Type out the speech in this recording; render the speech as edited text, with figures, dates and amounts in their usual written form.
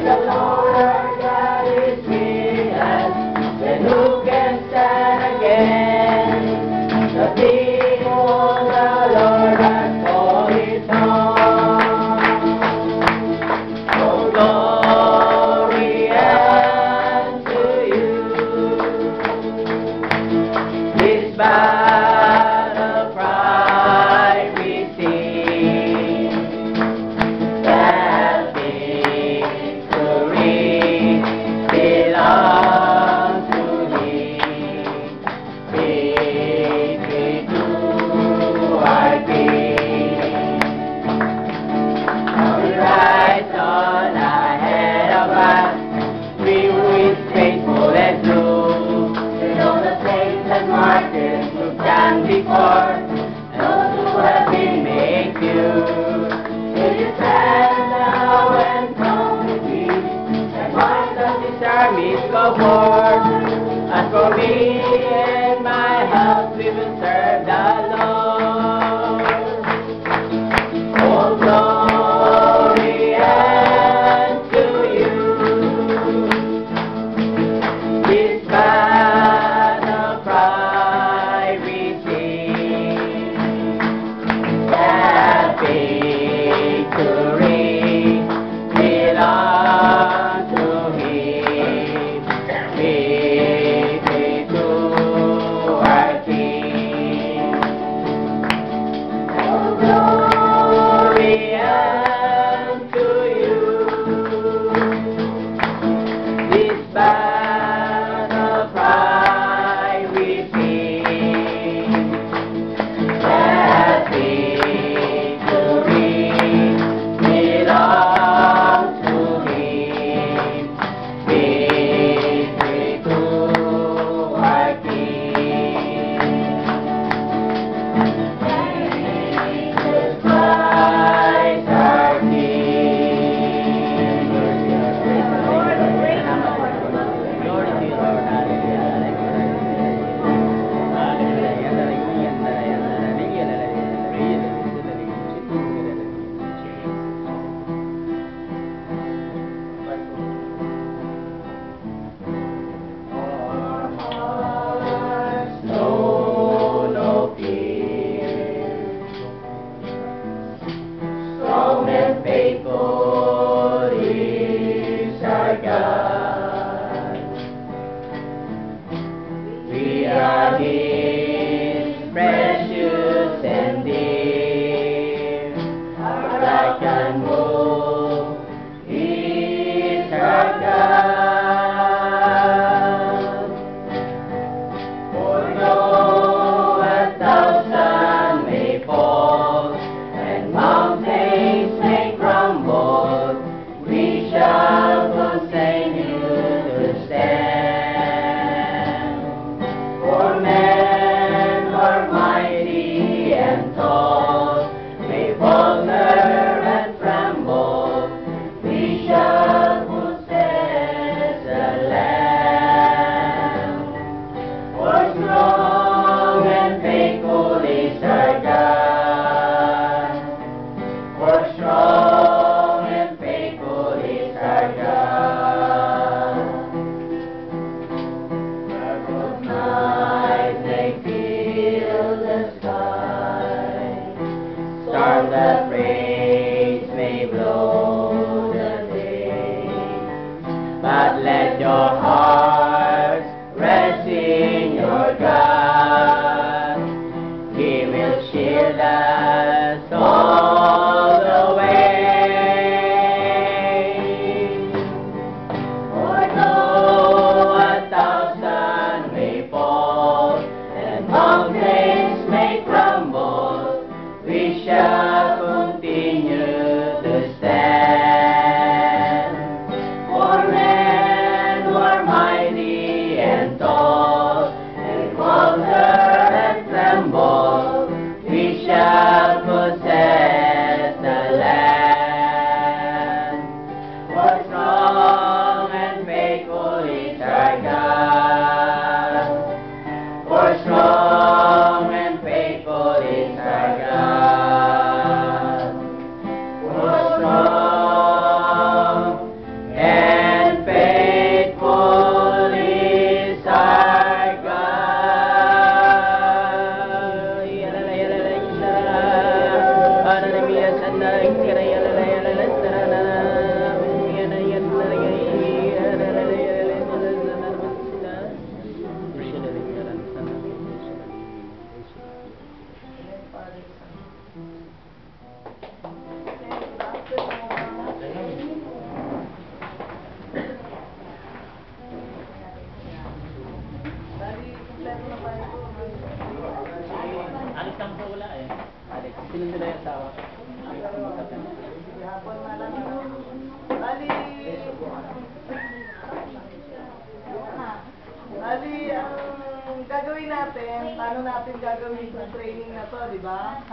the Lord our God is with us, then who can stand against the people the Lord has called his own? Oh, glory unto you. This battle cry we sing, that victory belongs to Thee. Victory to our King. We rise on ahead of us, we who is faithful and true. We know the saints and martyrs who've gone before, and those who have been made few. Will you stand now and come with me, and march as these armies go forth? As for me and my house, we will serve the Lord. Oh, glory unto you. This battle cry we sing, that victory belongs to Him. Victory to our King. Oh, glory unto you. This battle cry we sing, that victory belongs to Him. Victory to our King. Jesus Christ our King. Glory to you, Lord. Know no fear. Strong and faithful is our God. We are His precious and dear. Our rock and hope is our God. For though 1,000 may fall and mountains may crumble, we shall continue to stand. For men are mighty and tall, may falter and tremble, we shall possess the land. For strong and faithful is our God. For strong and faithful is our God. Dark night may fill the sky, storms that rage may blow the day, but let your hearts rest in your God. He will shield us all the way. For though 1,000 may fall and mountains may crumble, we shall continue to stand. For men who are mighty Isang po wala eh. Alex, sino nila yung asawa? Hapon na lang. Ali! Ali, ang gagawin natin, paano natin gagawin yung training na to, di ba?